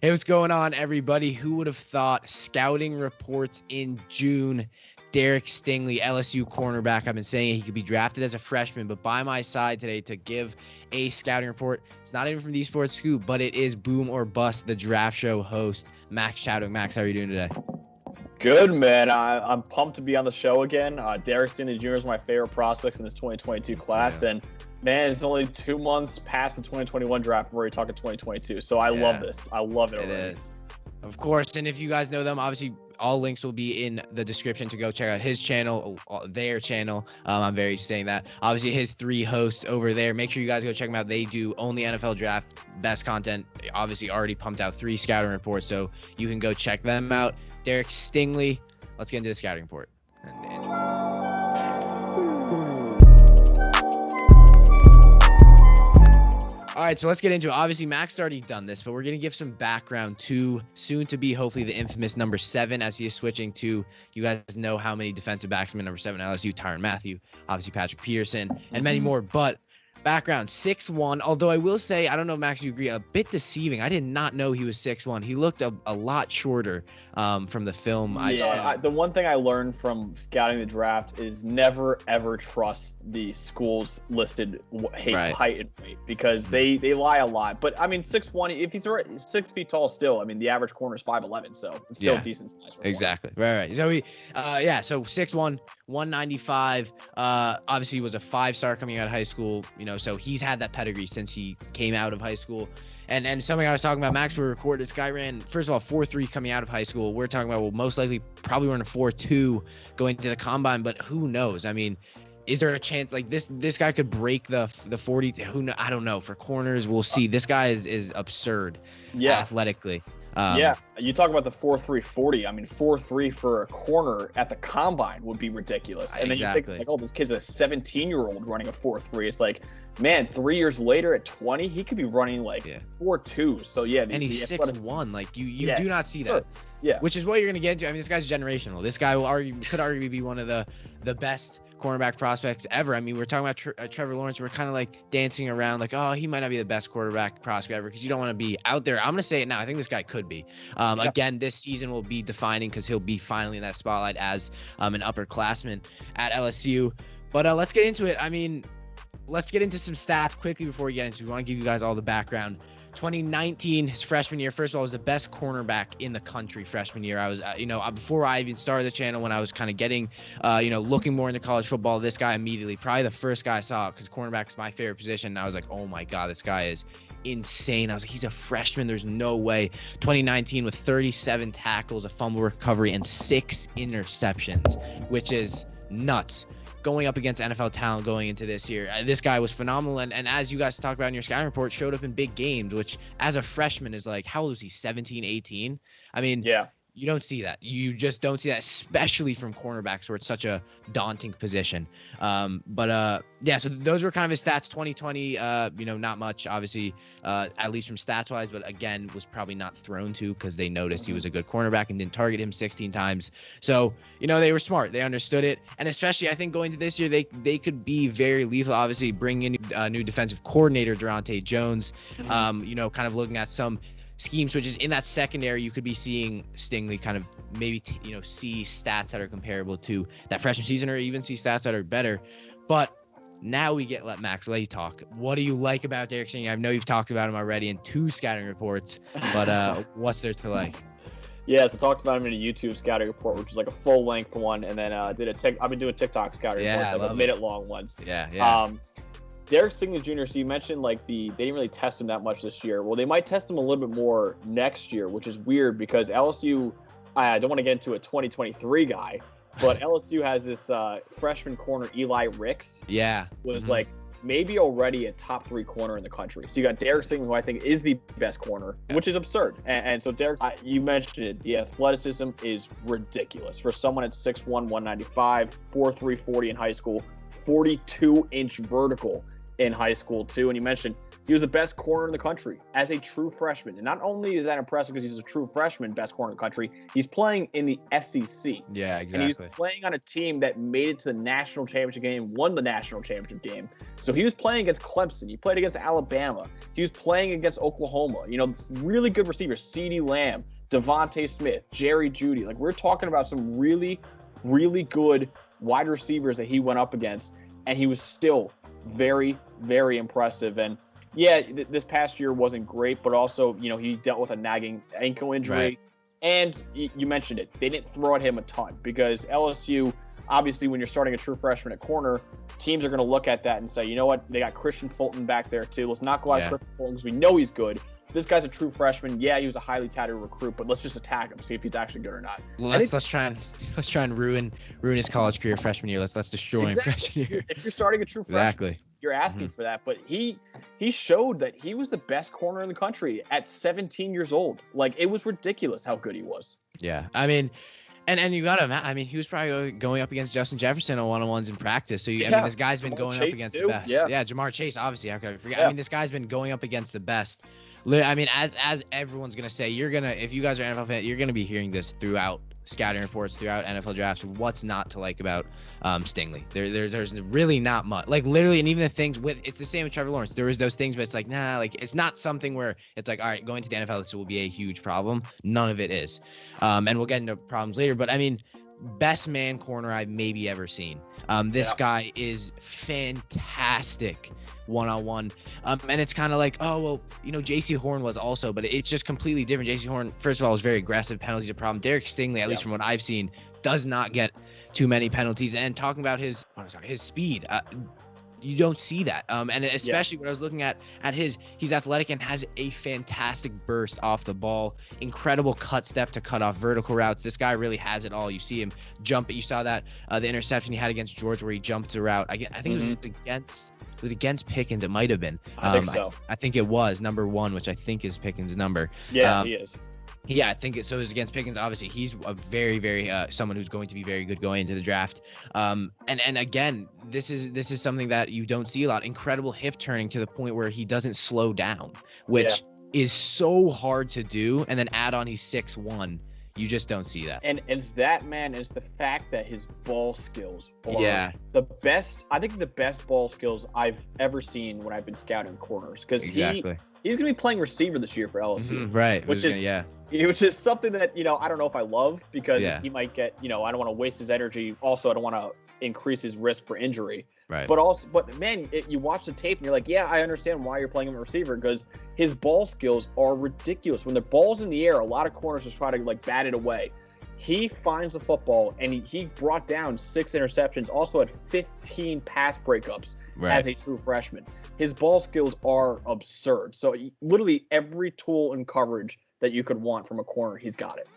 Hey, what's going on, everybody? Who would have thought scouting reports in June? Derek Stingley, LSU cornerback. I've been saying he could be drafted as a freshman, but by my side today to give a scouting report, it's not even from TheeSportsScoop, but it is Boom or Bust, the draft show host, Max Chadwick. Max, how are you doing today? Good, man. I'm pumped to be on the show again. Derek Stingley Jr. is my favorite prospects in this 2022 class, and man, it's only 2 months past the 2021 draft. We're already talking 2022, so I love this. I love it already. It is. Of course, and if you guys know them, obviously all links will be in the description to go check out his channel, their channel. I'm very saying that. Obviously, his 3 hosts over there. Make sure you guys go check them out. They do only NFL draft, best content. Obviously, already pumped out 3 scouting reports, so you can go check them out. Derek Stingley, let's get into the scouting report. All right, so let's get into it. Obviously, Max already done this, but we're going to give some background to soon-to-be, hopefully, the infamous number 7 as he is switching to, you guys know how many defensive backs from number 7, LSU, Tyrann Mathieu, obviously Patrick Peterson, and many more. But background, 6'1", although I will say, I don't know, Max, you agree, a bit deceiving. I did not know he was 6'1". He looked a lot shorter from the film. The one thing I learned from scouting the draft is never, ever trust the school's listed height and weight, because they lie a lot. But, I mean, 6'1", if he's 6 feet tall still, I mean, the average corner is 5'11", so it's still a decent size. Exactly. Right. So, so 6'1", 195. Obviously, he was a 5-star coming out of high school, so he's had that pedigree since he came out of high school. And something I was talking about, Max, we recorded, this guy ran, first of all, 4.3 coming out of high school. We're talking about, well, most likely probably run a 4.2 going to the combine, but who knows? I mean, is there a chance like this guy could break the 40? I don't know. For corners, we'll see. This guy is absurd athletically. You talk about the 4.3 40. I mean, 4.3 for a corner at the combine would be ridiculous. And then you think, like, oh, this kid's a 17-year-old running a 4.3. It's like, man, 3 years later at 20, he could be running like 4.2. So and he's 6'1". Like you do not see that. Yeah. Which is what you're gonna get into. I mean, this guy's generational. This guy could arguably be one of the best cornerback prospects ever. I mean, we're talking about Trevor Lawrence. We're kind of like dancing around like, oh, he might not be the best quarterback prospect ever because you don't want to be out there. I'm going to say it now. I think this guy could be. Again, this season will be defining because he'll be finally in that spotlight as an upperclassman at LSU. But let's get into it. I mean, let's get into some stats quickly before we get into it. We want to give you guys all the background. 2019, his freshman year, first of all, was the best cornerback in the country freshman year. I was, before I even started the channel, when I was kind of getting, looking more into college football, this guy immediately, probably the first guy I saw, because cornerback is my favorite position. And I was like, oh my God, this guy is insane. I was like, he's a freshman. There's no way. 2019 with 37 tackles, a fumble recovery, and 6 interceptions, which is nuts. Going up against NFL talent going into this year. This guy was phenomenal. And as you guys talked about in your scouting report, showed up in big games, which as a freshman is like, how old is he? 17, 18? I mean, you don't see that. You just don't see that, especially from cornerbacks where it's such a daunting position. So those were kind of his stats. 2020, not much, obviously, at least from stats wise, but again, was probably not thrown to because they noticed he was a good cornerback and didn't target him 16 times. So, they were smart. They understood it. And especially, I think going to this year, they could be very lethal. Obviously, bring in a new defensive coordinator, Durante Jones, kind of looking at some scheme switches in that secondary. You could be seeing Stingley kind of maybe see stats that are comparable to that freshman season, or even see stats that are better. But now let Max let you talk. What do you like about Derek Stingley? I know you've talked about him already in 2 scouting reports, but what's there to like? Yeah, so I talked about him in a YouTube scouting report, which is like a full-length one, and then I've been doing TikTok scouting reports, like a minute-long ones. Derek Stingley Jr., so you mentioned they didn't really test him that much this year. Well, they might test him a little bit more next year, which is weird because LSU, I don't want to get into a 2023 guy, but LSU has this freshman corner, Eli Ricks. Was like maybe already a top 3 corner in the country. So you got Derek Stingley, who I think is the best corner, which is absurd. And so Derek, you mentioned it, the athleticism is ridiculous. For someone at 6'1", 195, 4.3 40 in high school, 42-inch vertical. in high school too. And you mentioned he was the best corner in the country as a true freshman. And not only is that impressive because he's a true freshman, best corner in the country, he's playing in the SEC. Yeah, exactly. And he's playing on a team that made it to the national championship game, won the national championship game. So he was playing against Clemson. He played against Alabama. He was playing against Oklahoma. You know, really good receivers, CeeDee Lamb, Devontae Smith, Jerry Jeudy. Like, we're talking about some really, really good wide receivers that he went up against, and he was still very, very impressive. And yeah, this past year wasn't great, but also, you know, he dealt with a nagging ankle injury. Right. And you mentioned it, they didn't throw at him a ton because LSU, obviously, when you're starting a true freshman at corner, teams are going to look at that and say, you know what, they got Christian Fulton back there too. Let's not go out Christian Fulton because we know he's good. This guy's a true freshman. Yeah, he was a highly touted recruit, but let's just attack him, see if he's actually good or not. Let's try and ruin his college career freshman year. Let's destroy him freshman year. If you're starting a true freshman, you're asking for that. But he showed that he was the best corner in the country at 17 years old. Like, it was ridiculous how good he was. Yeah, I mean. And you got him. I mean, he was probably going up against Justin Jefferson on one-on-ones in practice. So, I mean, this guy's been going up against the best. Yeah, Jamar Chase, obviously. How could I forget? Yeah. I mean, this guy's been going up against the best. I mean, as everyone's going to say, if you guys are NFL fans, you're going to be hearing this throughout scouting reports, throughout NFL drafts. What's not to like about Stingley? There's really not much. Like, literally, and even the things it's the same with Trevor Lawrence. There was those things, but it's like, nah, like, it's not something where it's like, all right, going to the NFL, this will be a huge problem. None of it is. And we'll get into problems later. But, I mean, best man corner I've maybe ever seen. This guy is fantastic one-on-one. And it's kind of like, oh, well, you know, J.C. Horn was also, but it's just completely different. J.C. Horn, first of all, was very aggressive. Penalties are a problem. Derek Stingley, at least from what I've seen, does not get too many penalties. And talking about his speed, you don't see that. And especially when I was looking at he's athletic and has a fantastic burst off the ball, incredible cut step to cut off vertical routes. This guy really has it all. You see him jump it. You saw that the interception he had against Georgia where he jumped the route. I think it was against Pickens. It might have been. I think so. I think it was number 1, which I think is Pickens' number. Yeah, he is. Yeah, I think so. It was against Pickens. Obviously, he's a very, very someone who's going to be very good going into the draft. And again, this is something that you don't see a lot. Incredible hip turning to the point where he doesn't slow down, which is so hard to do. And then add on he's 6'1". You just don't see that. And it's that, man, is the fact that his ball skills are the best. I think the best ball skills I've ever seen when I've been scouting corners, because he's going to be playing receiver this year for LSU. Right. Which is something that, you know, I don't know if I love, because he might get, you know, I don't want to waste his energy. Also, I don't want to increase his risk for injury. Right. But man, you watch the tape and you're like, yeah, I understand why you're playing him a receiver, because his ball skills are ridiculous. When the ball's in the air, a lot of corners just try to like bat it away. He finds the football, and he brought down 6 interceptions, also had 15 pass breakups as a true freshman. His ball skills are absurd. So literally every tool and coverage that you could want from a corner, he's got it.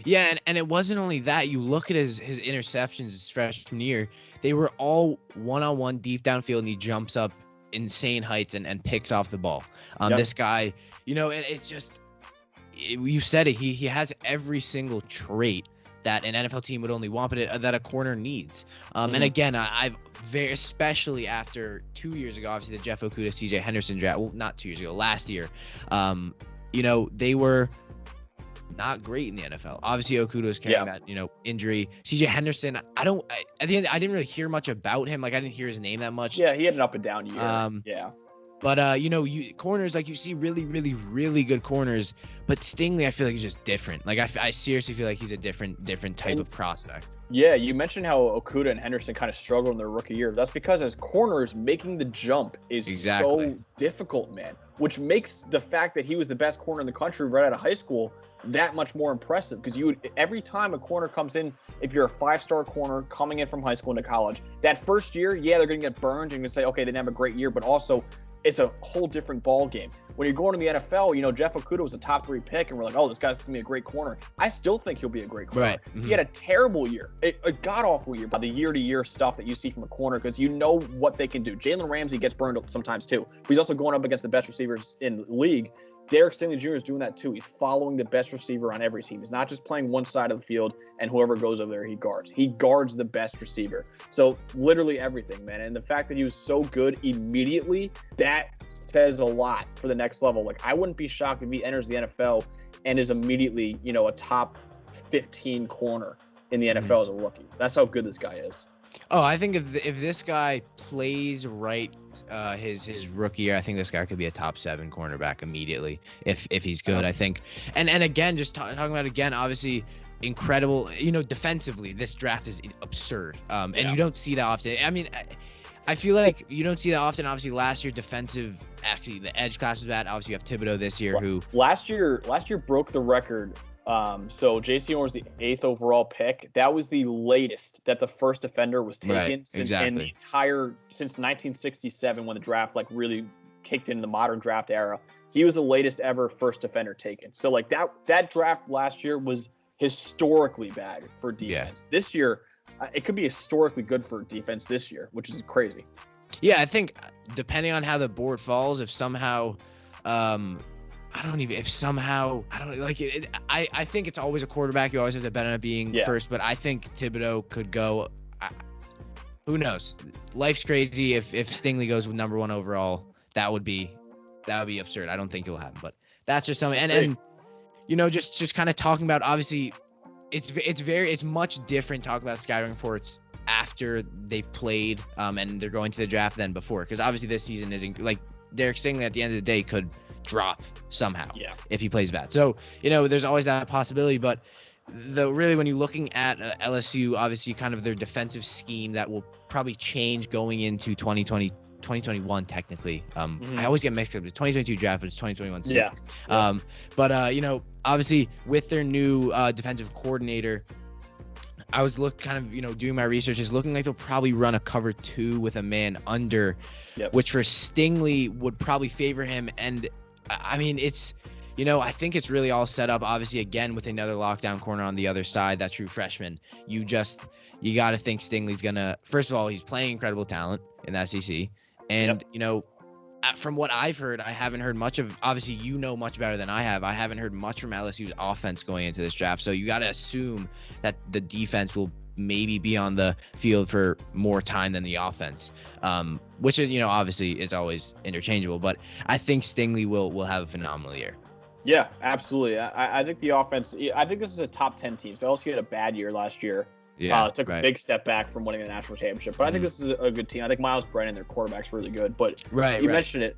Yeah, and it wasn't only that. You look at his interceptions his freshman year, they were all one-on-one deep downfield, and he jumps up insane heights and picks off the ball. This guy, you know, it's just, you said it, he has every single trait that an NFL team would only want, but that a corner needs. And again, I've especially after 2 years ago, obviously the Jeff Okudah, CJ Henderson draft, well, not 2 years ago, last year, you know, they were not great in the NFL. Obviously, Okudah was carrying that, you know, injury. CJ Henderson, at the end, I didn't really hear much about him. Like, I didn't hear his name that much. Yeah, he had an up and down year. But, you know, corners, like, you see really, really, really good corners. But Stingley, I feel like he's just different. Like, I seriously feel like he's a different type of prospect. Yeah, you mentioned how Okudah and Henderson kind of struggled in their rookie year. That's because as corners, making the jump is so difficult, man. Which makes the fact that he was the best corner in the country right out of high school that much more impressive, because every time a corner comes in, if you're a 5-star corner coming in from high school into college, that first year, they're going to get burned, and you're going to say, okay, they didn't have a great year, but also it's a whole different ball game. When you're going to the NFL, you know, Jeff Okudah was a top 3 pick, and we're like, oh, this guy's going to be a great corner. I still think he'll be a great corner. Right. He had a terrible year, a god-awful year, by the year-to-year stuff that you see from a corner, because you know what they can do. Jalen Ramsey gets burned sometimes too, but he's also going up against the best receivers in the league. Derek Stingley Jr. is doing that too. He's following the best receiver on every team. He's not just playing one side of the field and whoever goes over there he guards. He guards the best receiver. So literally everything, man. And the fact that he was so good immediately, that says a lot for the next level. Like, I wouldn't be shocked if he enters the NFL and is immediately, a top 15 corner in the NFL as a rookie. That's how good this guy is. Oh, I think if this guy plays right his rookie year, I think this guy could be a top 7 cornerback immediately if he's good. I think, and again, just talking about again, obviously incredible. Defensively, this draft is absurd. And you don't see that often. I mean, I feel like you don't see that often. Obviously, last year actually the edge class was bad. Obviously, you have Thibodeau this year, who last year broke the record. So J.C. Horn was the 8th overall pick. That was the latest that the first defender was taken since 1967, when the draft really kicked into the modern draft era. He was the latest ever first defender taken. So that draft last year was historically bad for defense. Yeah. This year, it could be historically good for defense this year, which is crazy. Yeah, I think depending on how the board falls, if somehow. I think it's always a quarterback. You always have to bet on it being first, but I think Thibodeau could go. Who knows? Life's crazy. If Stingley goes with number 1 overall, that would be absurd. I don't think it will happen, but that's just something. And just kind of talking about, obviously, it's much different talking about scouting reports after they've played and they're going to the draft than before, because obviously this season isn't like Derek Stingley at the end of the day could drop somehow if he plays bad. So, there's always that possibility, but really when you're looking at LSU, obviously kind of their defensive scheme that will probably change going into 2021 technically. I always get mixed up. It's 2022 draft, but it's 2021 season. But obviously with their new defensive coordinator, I was doing my research, is looking like they'll probably run a cover 2 with a man under, which for Stingley would probably favor him. And I mean, it's, I think it's really all set up, obviously, again, with another lockdown corner on the other side, that true freshman. You got to think Stingley's going to, first of all, he's playing incredible talent in the SEC. And, from what I've heard, I haven't heard much of, obviously, much better than I have. I haven't heard much from LSU's offense going into this draft. So you got to assume that the defense will maybe be on the field for more time than the offense, which is, obviously is always interchangeable. But I think Stingley will have a phenomenal year. Yeah, absolutely. I think the offense, I think this is a top 10 team. So LSU had a bad year last year. Took a big step back from winning the national championship. But I think this is a good team. I think Miles Brennan, their quarterback's really good. But you mentioned it.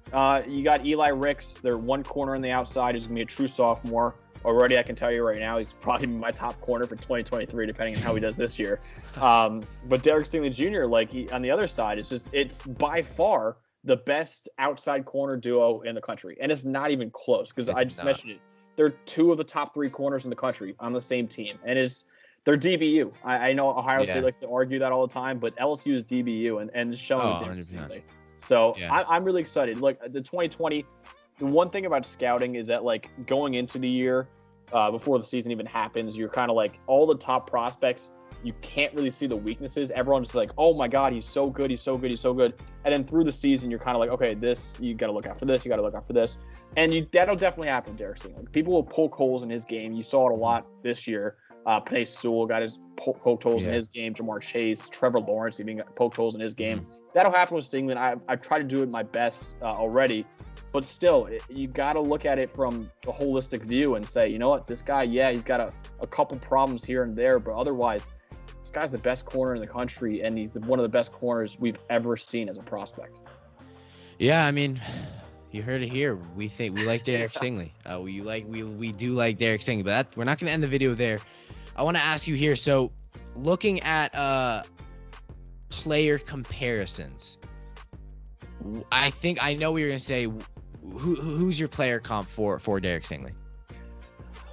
You got Eli Ricks, their one corner on the outside, who's going to be a true sophomore. Already, I can tell you right now, he's probably my top corner for 2023, depending on how he does this year. But Derek Stingley Jr., on the other side, it's by far the best outside corner duo in the country. And it's not even close, because I just mentioned it. They're 2 of the top 3 corners in the country on the same team. And they're DBU. I know Ohio State likes to argue that all the time, but LSU is DBU and it's showing differently. So I'm really excited. Look, the 2020, the one thing about scouting is that going into the year, before the season even happens, you're kind of all the top prospects, you can't really see the weaknesses. Everyone's just oh my God, he's so good, he's so good, he's so good. And then through the season, you're kind of okay, this, you got to look out for this, you got to look out for this. And that'll definitely happen to Derek Stingley. People will poke holes in his game. You saw it a lot this year. Penei Sewell got his poked holes in his game. Jamar Chase, Trevor Lawrence even got poked holes in his game. That'll happen with Stingley. I've tried to do it my best already. But still, you got to look at it from a holistic view and say, you know what, this guy, he's got a couple problems here and there, but otherwise, this guy's the best corner in the country, and he's one of the best corners we've ever seen as a prospect. Yeah, I mean, you heard it here. We like Derek Stingley. We do like Derek Stingley, but we're not going to end the video there. I want to ask you here. So, looking at player comparisons, I know what you're going to say. Who's your player comp for Derek Stingley?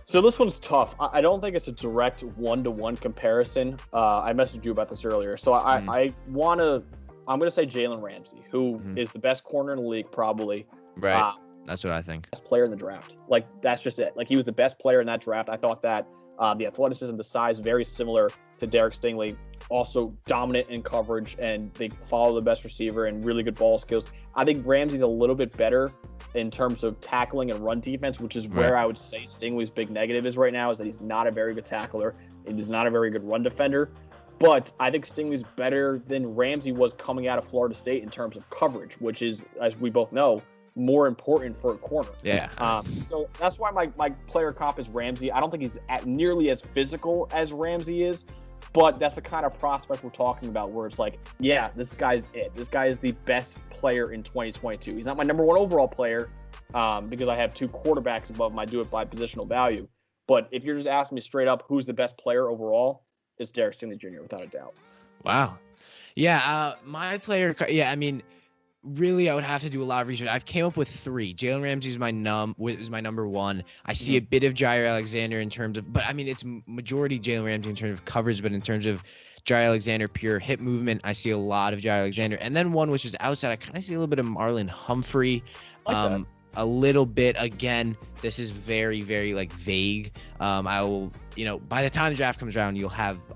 So this one's tough. I don't think it's a direct one-to-one comparison. I messaged you about this earlier. So I'm going to say Jalen Ramsey, who is the best corner in the league, probably. Right. That's what I think. Best player in the draft. That's just it. He was the best player in that draft. I thought that The athleticism, the size, very similar to Derek Stingley. Also dominant in coverage, and they follow the best receiver and really good ball skills. I think Ramsey's a little bit better in terms of tackling and run defense, which is where I would say Stingley's big negative is right now, is that he's not a very good tackler. He's not a very good run defender. But I think Stingley's better than Ramsey was coming out of Florida State in terms of coverage, which is, as we both know, more important for a corner. Yeah. So that's why my player comp is Ramsey. I don't think he's nearly as physical as Ramsey is, but that's the kind of prospect we're talking about where it's like, yeah, this guy's it. This guy is the best player in 2022. He's not my number one overall player because I have 2 quarterbacks above him. I do it by positional value. But if you're just asking me straight up who's the best player overall, it's Derek Stingley Jr. without a doubt. Wow. Yeah, my player, I mean, really, I would have to do a lot of research. I've came up with 3. Jalen Ramsey is my number 1. I see a bit of Jair Alexander in terms of, but I mean, it's majority Jalen Ramsey in terms of coverage, but in terms of Jair Alexander, pure hip movement, I see a lot of Jair Alexander. And then one which is outside, I kind of see a little bit of Marlon Humphrey. A little bit, again, this is very, very like vague. I will, by the time the draft comes around,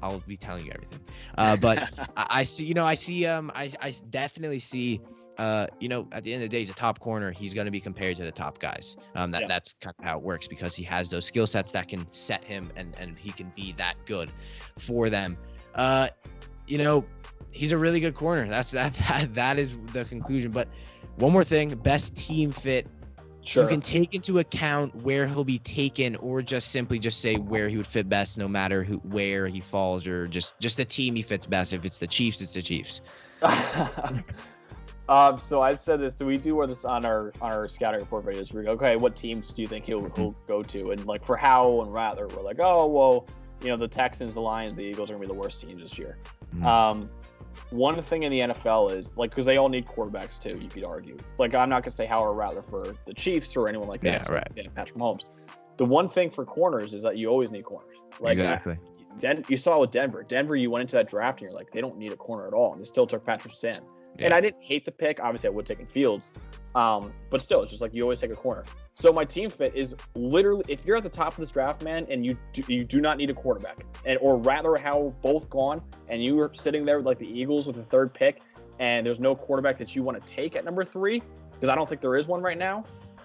I'll be telling you everything. But I definitely see, at the end of the day, he's a top corner. He's going to be compared to the top guys. That's kind of how it works because he has those skill sets that can set him and he can be that good for them. He's a really good corner. That is the conclusion. But one more thing, best team fit. Sure. You can take into account where he'll be taken, or just simply say where he would fit best, no matter where he falls, or just the team he fits best. If it's the Chiefs, it's the Chiefs. So I said this. So we do this on our scouting report videos. We go, okay, what teams do you think he'll go to? And like for Howell and Rattler, we're like, oh well, the Texans, the Lions, the Eagles are gonna be the worst teams this year. One thing in the NFL is, like, because they all need quarterbacks too, you could argue. Like, I'm not going to say Howard Rattler for the Chiefs or anyone like that. Yeah, right. Patrick Mahomes. The one thing for corners is that you always need corners. Like, exactly. You saw with Denver. Denver, you went into that draft and you're like, they don't need a corner at all. And they still took Patrick Stan. Yeah. And I didn't hate the pick. Obviously, I would have taken Fields. But still, it's just like you always take a corner. So my team fit is literally, if you're at the top of this draft, man, and you do not need a quarterback, or Rattler or Howell both gone, and you are sitting there with like the Eagles with the 3rd pick, and there's no quarterback that you want to take at number 3, because I don't think there is one right now,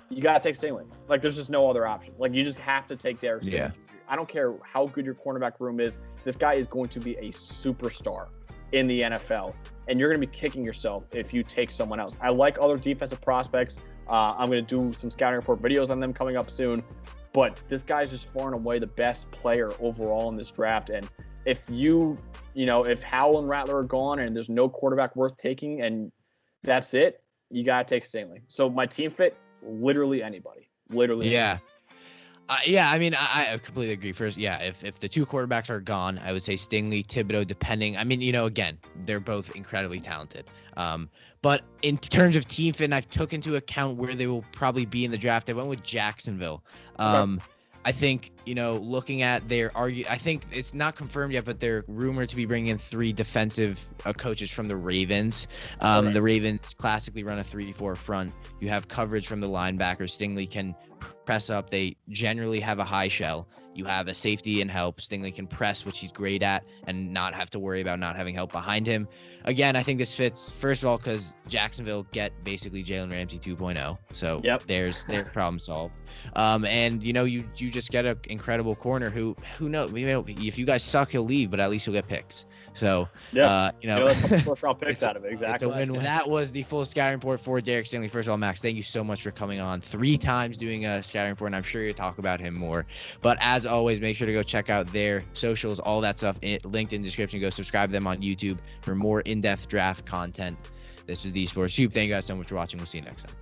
you got to take Stingley. Like, there's just no other option. Like, you just have to take Derek Stingley. Yeah. I don't care how good your cornerback room is. This guy is going to be a superstar in the NFL, and you're going to be kicking yourself if you take someone else. I like other defensive prospects. I'm going to do some scouting report videos on them coming up soon, but this guy's just far and away the best player overall in this draft. And if if Howell and Rattler are gone and there's no quarterback worth taking and that's it, you got to take Stingley. So my team fit, literally anybody. Yeah. I mean, I completely agree. First, if the 2 quarterbacks are gone, I would say Stingley, Thibodeau, depending. I mean, again, they're both incredibly talented. But in terms of team fit, and I've took into account where they will probably be in the draft, I went with Jacksonville. Okay. I think, looking at I think it's not confirmed yet, but they're rumored to be bringing in 3 defensive coaches from the Ravens. The Ravens classically run a 3-4 front. You have coverage from the linebackers. Stingley can press up. They generally have a high shell. You have a safety and help. Stingley can press, which he's great at, and not have to worry about not having help behind him. Again, I think this fits, first of all, because Jacksonville get basically Jalen Ramsey 2.0. So there's their problem solved. And, you just get an incredible corner who knows? If you guys suck, he'll leave, but at least he'll get picked. So, first round picks out of it. Exactly. It's a win. That was the full scouting report for Derek Stingley. First of all, Max, thank you so much for coming on 3 times doing a scouting report, and I'm sure you'll talk about him more. But as always, make sure to go check out their socials, all that stuff linked in the description. Go subscribe to them on YouTube for more in-depth draft content. This is TheeSportsScoop. Thank you guys so much for watching. We'll see you next time.